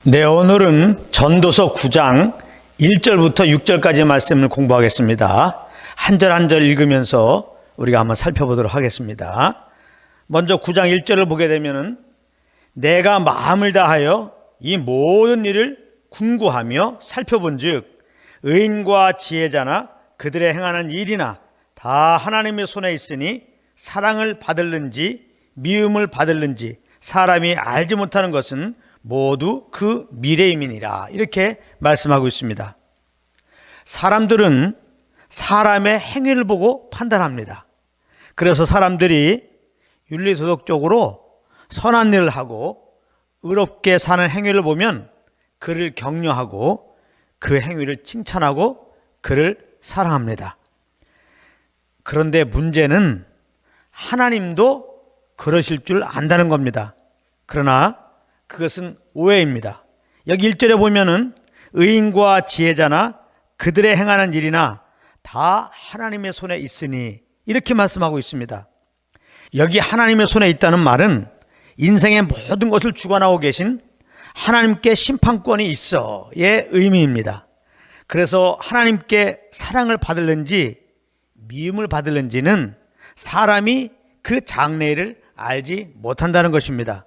네, 오늘은 전도서 9장 1절부터 6절까지 말씀을 공부하겠습니다. 한 절 한 절 읽으면서 우리가 한번 살펴보도록 하겠습니다. 먼저 9장 1절을 보게 되면은 내가 마음을 다하여 이 모든 일을 궁구하며 살펴본즉 의인과 지혜자나 그들의 행하는 일이나 다 하나님의 손에 있으니 사랑을 받을는지 미움을 받을는지 사람이 알지 못하는 것은 모두 그 미래임이니라, 이렇게 말씀하고 있습니다. 사람들은 사람의 행위를 보고 판단합니다. 그래서 사람들이 윤리도덕적으로 선한 일을 하고 의롭게 사는 행위를 보면 그를 격려하고 그 행위를 칭찬하고 그를 사랑합니다. 그런데 문제는 하나님도 그러실 줄 안다는 겁니다. 그러나 그것은 오해입니다. 여기 1절에 보면은 의인과 지혜자나 그들의 행하는 일이나 다 하나님의 손에 있으니, 이렇게 말씀하고 있습니다. 여기 하나님의 손에 있다는 말은 인생의 모든 것을 주관하고 계신 하나님께 심판권이 있어의 의미입니다. 그래서 하나님께 사랑을 받을는지 미움을 받을는지는 사람이 그 장래를 알지 못한다는 것입니다.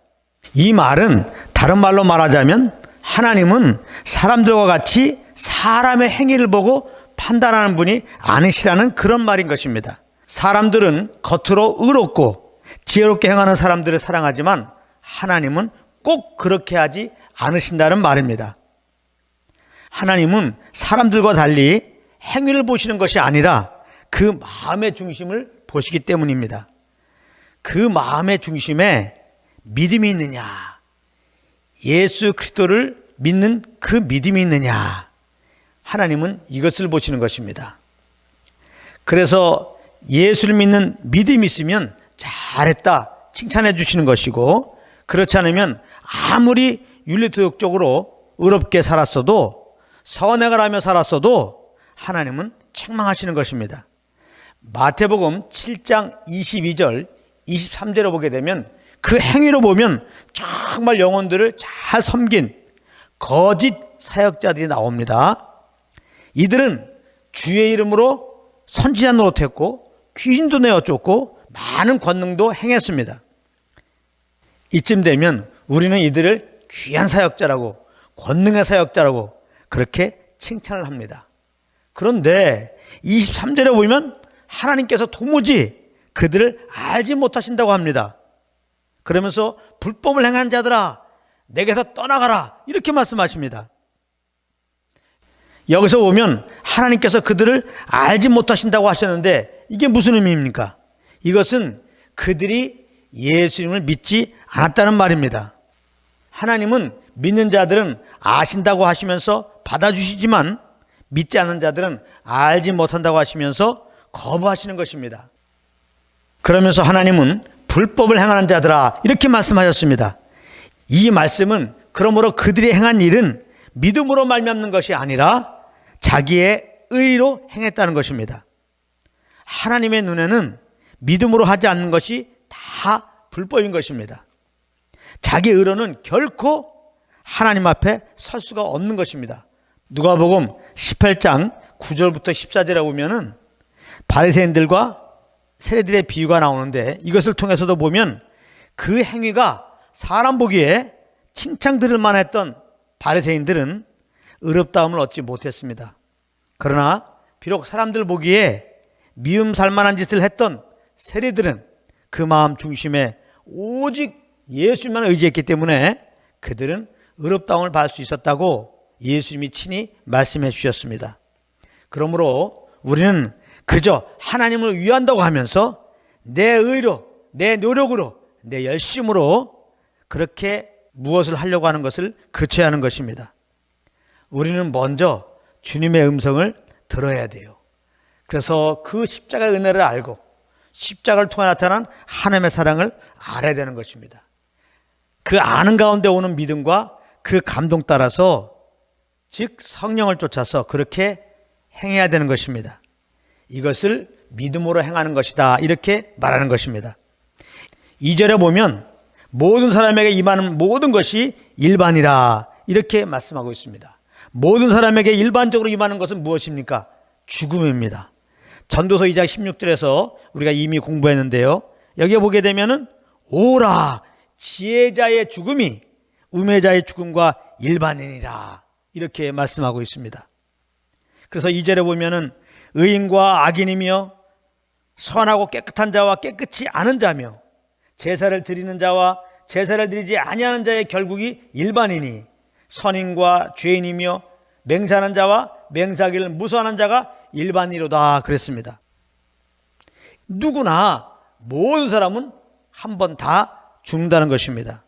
이 말은 다른 말로 말하자면 하나님은 사람들과 같이 사람의 행위를 보고 판단하는 분이 아니시라는 그런 말인 것입니다. 사람들은 겉으로 의롭고 지혜롭게 행하는 사람들을 사랑하지만 하나님은 꼭 그렇게 하지 않으신다는 말입니다. 하나님은 사람들과 달리 행위를 보시는 것이 아니라 그 마음의 중심을 보시기 때문입니다. 그 마음의 중심에 믿음이 있느냐, 예수 그리스도를 믿는 그 믿음이 있느냐, 하나님은 이것을 보시는 것입니다. 그래서 예수를 믿는 믿음이 있으면 잘했다 칭찬해 주시는 것이고, 그렇지 않으면 아무리 윤리도덕적으로 의롭게 살았어도, 선행을 하며 살았어도 하나님은 책망하시는 것입니다. 마태복음 7장 22절 23절을 보게 되면 그 행위로 보면 정말 영혼들을 잘 섬긴 거짓 사역자들이 나옵니다. 이들은 주의 이름으로 선지자 노릇했고 귀신도 내어 쫓고 많은 권능도 행했습니다. 이쯤 되면 우리는 이들을 귀한 사역자라고, 권능의 사역자라고 그렇게 칭찬을 합니다. 그런데 23절에 보면 하나님께서 도무지 그들을 알지 못하신다고 합니다. 그러면서 불법을 행한 자들아 내게서 떠나가라, 이렇게 말씀하십니다. 여기서 보면 하나님께서 그들을 알지 못하신다고 하셨는데 이게 무슨 의미입니까? 이것은 그들이 예수님을 믿지 않았다는 말입니다. 하나님은 믿는 자들은 아신다고 하시면서 받아주시지만 믿지 않는 자들은 알지 못한다고 하시면서 거부하시는 것입니다. 그러면서 하나님은 불법을 행하는 자들아, 이렇게 말씀하셨습니다. 이 말씀은 그러므로 그들이 행한 일은 믿음으로 말미암는 것이 아니라 자기의 의로 행했다는 것입니다. 하나님의 눈에는 믿음으로 하지 않는 것이 다 불법인 것입니다. 자기 의로는 결코 하나님 앞에 설 수가 없는 것입니다. 누가복음 18장 9절부터 14절에 보면은 바리새인들과 세리들의 비유가 나오는데, 이것을 통해서도 보면 그 행위가 사람 보기에 칭찬 들을 만했던 바리새인들은 의롭다함을 얻지 못했습니다. 그러나 비록 사람들 보기에 미움 살만한 짓을 했던 세리들은 그 마음 중심에 오직 예수님만 의지했기 때문에 그들은 의롭다함을 받을 수 있었다고 예수님이 친히 말씀해 주셨습니다. 그러므로 우리는 그저 하나님을 위한다고 하면서 내 의로, 내 노력으로, 내 열심으로 그렇게 무엇을 하려고 하는 것을 그쳐야 하는 것입니다. 우리는 먼저 주님의 음성을 들어야 돼요. 그래서 그 십자가의 은혜를 알고 십자가를 통해 나타난 하나님의 사랑을 알아야 되는 것입니다. 그 아는 가운데 오는 믿음과 그 감동 따라서, 즉 성령을 쫓아서 그렇게 행해야 되는 것입니다. 이것을 믿음으로 행하는 것이다, 이렇게 말하는 것입니다. 2절에 보면 모든 사람에게 임하는 모든 것이 일반이라, 이렇게 말씀하고 있습니다. 모든 사람에게 일반적으로 임하는 것은 무엇입니까? 죽음입니다. 전도서 2장 16절에서 우리가 이미 공부했는데요. 여기에 보게 되면은 오라 지혜자의 죽음이 우매자의 죽음과 일반인이라 이렇게 말씀하고 있습니다. 그래서 2절에 보면은 의인과 악인이며 선하고 깨끗한 자와 깨끗이 않은 자며 제사를 드리는 자와 제사를 드리지 아니하는 자의 결국이 일반인이 선인과 죄인이며 맹세하는 자와 맹세하기를 무서워하는 자가 일반이로다 그랬습니다. 누구나 모든 사람은 한 번 다 죽는다는 것입니다.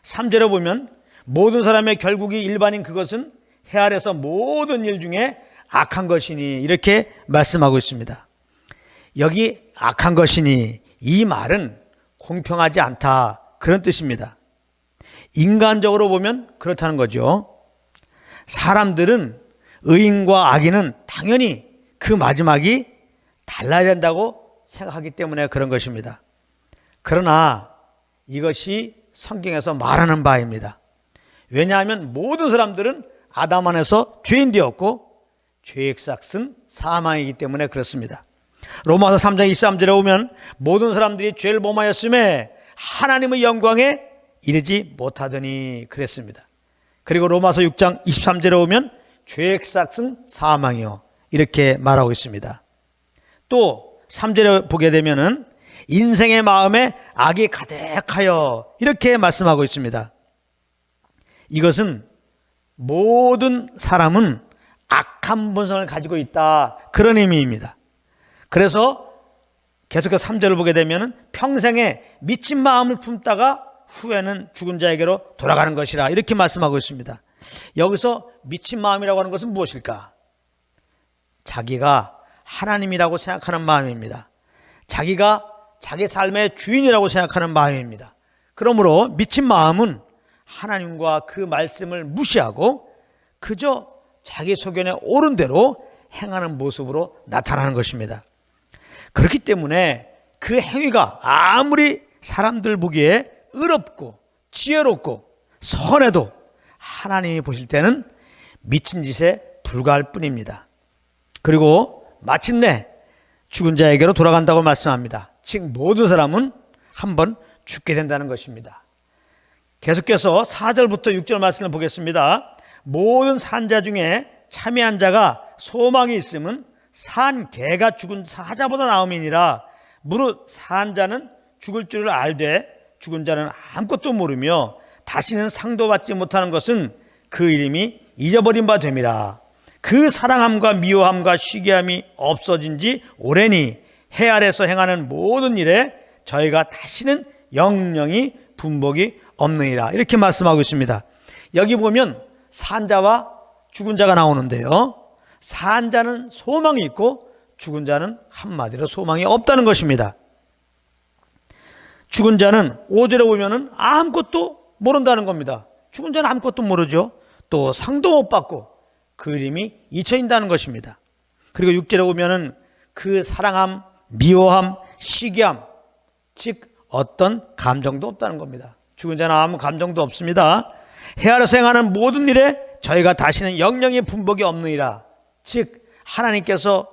3절에 보면 모든 사람의 결국이 일반인 그것은 해 아래서 모든 일 중에 악한 것이니 이렇게 말씀하고 있습니다. 여기 악한 것이니 이 말은 공평하지 않다 그런 뜻입니다. 인간적으로 보면 그렇다는 거죠. 사람들은 의인과 악인은 당연히 그 마지막이 달라야 된다고 생각하기 때문에 그런 것입니다. 그러나 이것이 성경에서 말하는 바입니다. 왜냐하면 모든 사람들은 아담 안에서 죄인 되었고 죄의 삭은 사망이기 때문에 그렇습니다. 로마서 3장 23절에 오면 모든 사람들이 죄를 범하였음에 하나님의 영광에 이르지 못하더니 그랬습니다. 그리고 로마서 6장 23절에 오면 죄의 삭은 사망이요 이렇게 말하고 있습니다. 또 3절에 보게 되면은 인생의 마음에 악이 가득하여 이렇게 말씀하고 있습니다. 이것은 모든 사람은 악한 본성을 가지고 있다 그런 의미입니다. 그래서 계속해서 3절을 보게 되면 평생에 미친 마음을 품다가 후에는 죽은 자에게로 돌아가는 것이라 이렇게 말씀하고 있습니다. 여기서 미친 마음이라고 하는 것은 무엇일까? 자기가 하나님이라고 생각하는 마음입니다. 자기가 자기 삶의 주인이라고 생각하는 마음입니다. 그러므로 미친 마음은 하나님과 그 말씀을 무시하고 그저 자기 소견에 옳은 대로 행하는 모습으로 나타나는 것입니다. 그렇기 때문에 그 행위가 아무리 사람들 보기에 의롭고 지혜롭고 선해도 하나님이 보실 때는 미친 짓에 불과할 뿐입니다. 그리고 마침내 죽은 자에게로 돌아간다고 말씀합니다. 즉 모든 사람은 한번 죽게 된다는 것입니다. 계속해서 4절부터 6절 말씀을 보겠습니다. 모든 산자 중에 참여한 자가 소망이 있음은 산 개가 죽은 사자보다 나음이니라. 무릇 산 자는 죽을 줄을 알되 죽은 자는 아무것도 모르며 다시는 상도 받지 못하는 것은 그 이름이 잊어버린 바 됨이라. 그 사랑함과 미워함과 시기함이 없어진 지 오래니 해 아래서 행하는 모든 일에 저희가 다시는 영영이 분복이 없느니라. 이렇게 말씀하고 있습니다. 여기 보면 산자와 죽은 자가 나오는데요. 산자는 소망이 있고 죽은 자는 한마디로 소망이 없다는 것입니다. 죽은 자는 5절에 보면은 아무것도 모른다는 겁니다. 죽은 자는 아무것도 모르죠. 또 상도 못 받고 그 이름이 잊혀진다는 것입니다. 그리고 6절에 보면은 그 사랑함, 미워함, 시기함, 즉 어떤 감정도 없다는 겁니다. 죽은 자는 아무 감정도 없습니다. 해 아래서 행하는 모든 일에 저희가 다시는 영영의 분복이 없느니라. 즉 하나님께서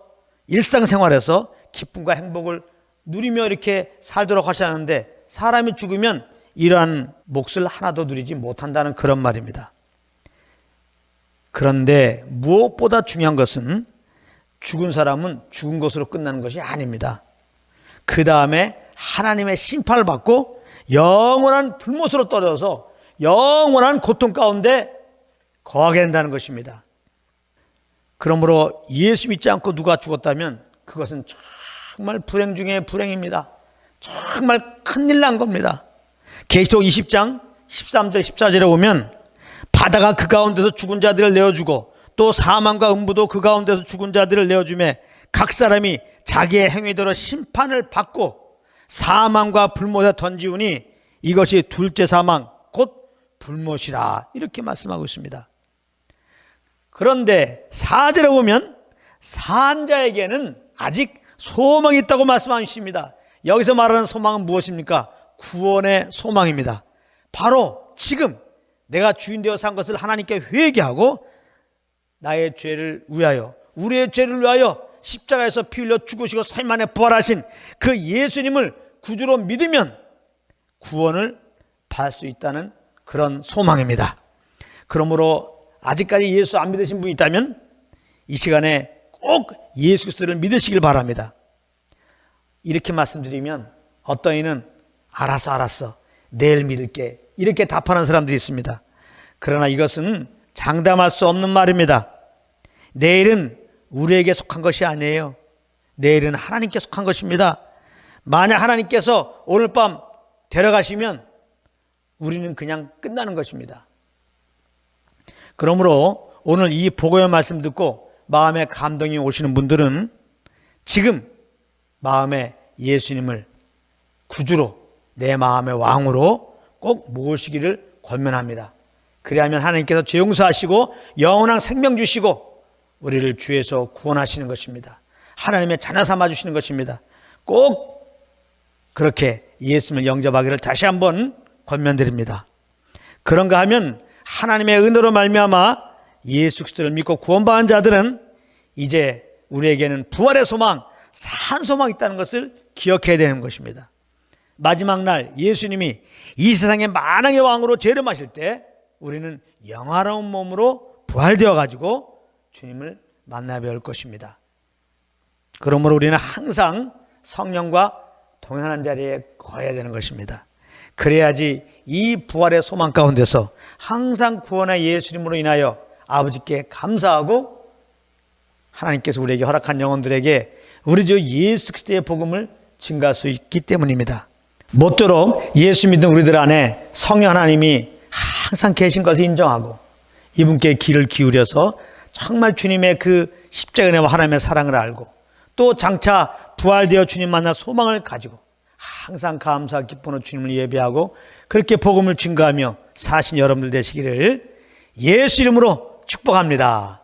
일상생활에서 기쁨과 행복을 누리며 이렇게 살도록 하셨는데 사람이 죽으면 이러한 몫을 하나도 누리지 못한다는 그런 말입니다. 그런데 무엇보다 중요한 것은 죽은 사람은 죽은 것으로 끝나는 것이 아닙니다. 그 다음에 하나님의 심판을 받고 영원한 불못으로 떨어져서 영원한 고통 가운데 거하게 된다는 것입니다. 그러므로 예수 믿지 않고 누가 죽었다면 그것은 정말 불행 중에 불행입니다. 정말 큰일 난 겁니다. 계시록 20장 13절 14절에 보면 바다가 그 가운데서 죽은 자들을 내어주고 또 사망과 음부도 그 가운데서 죽은 자들을 내어주매 각 사람이 자기의 행위대로 심판을 받고 사망과 불못에 던지우니 이것이 둘째 사망 곧 불못이라. 이렇게 말씀하고 있습니다. 그런데 4절에 보면 산자에게는 아직 소망이 있다고 말씀하십니다. 여기서 말하는 소망은 무엇입니까? 구원의 소망입니다. 바로 지금 내가 주인 되어 산 것을 하나님께 회개하고 나의 죄를 위하여, 우리의 죄를 위하여 십자가에서 피 흘려 죽으시고 3일 만에 부활하신 그 예수님을 구주로 믿으면 구원을 받을 수 있다는 그런 소망입니다. 그러므로 아직까지 예수 안 믿으신 분이 있다면 이 시간에 꼭 예수 그리스도를 믿으시길 바랍니다. 이렇게 말씀드리면 어떤 이는 알았어 내일 믿을게 이렇게 답하는 사람들이 있습니다. 그러나 이것은 장담할 수 없는 말입니다. 내일은 우리에게 속한 것이 아니에요. 내일은 하나님께 속한 것입니다. 만약 하나님께서 오늘 밤 데려가시면 우리는 그냥 끝나는 것입니다. 그러므로 오늘 이 복음의 말씀 듣고 마음에 감동이 오시는 분들은 지금 마음에 예수님을 구주로 내 마음의 왕으로 꼭 모시기를 권면합니다. 그리하면 하나님께서 죄 용서하시고 영원한 생명 주시고 우리를 죄에서 구원하시는 것입니다. 하나님의 자녀 삼아 주시는 것입니다. 꼭 그렇게 예수님을 영접하기를 다시 한번 권면드립니다. 그런가 하면 하나님의 은혜로 말미암아 예수 그리스도를 믿고 구원받은 자들은 이제 우리에게는 부활의 소망, 산 소망이 있다는 것을 기억해야 되는 것입니다. 마지막 날 예수님이 이 세상의 만왕의 왕으로 재림하실 때 우리는 영화로운 몸으로 부활되어 가지고 주님을 만나 뵐 것입니다. 그러므로 우리는 항상 성령과 동행하는 자리에 거해야 되는 것입니다. 그래야지 이 부활의 소망 가운데서 항상 구원의 예수님으로 인하여 아버지께 감사하고 하나님께서 우리에게 허락한 영혼들에게 우리 주 예수 그리스도의 복음을 증가할 수 있기 때문입니다. 모쪼록 예수 믿는 우리들 안에 성령 하나님이 항상 계신 것을 인정하고 이분께 귀를 기울여서 정말 주님의 그 십자가의 은혜와 하나님의 사랑을 알고 또 장차 부활되어 주님 만나 소망을 가지고 항상 감사 기쁨으로 주님을 예배하고 그렇게 복음을 증거하며 사신 여러분들 되시기를 예수 이름으로 축복합니다.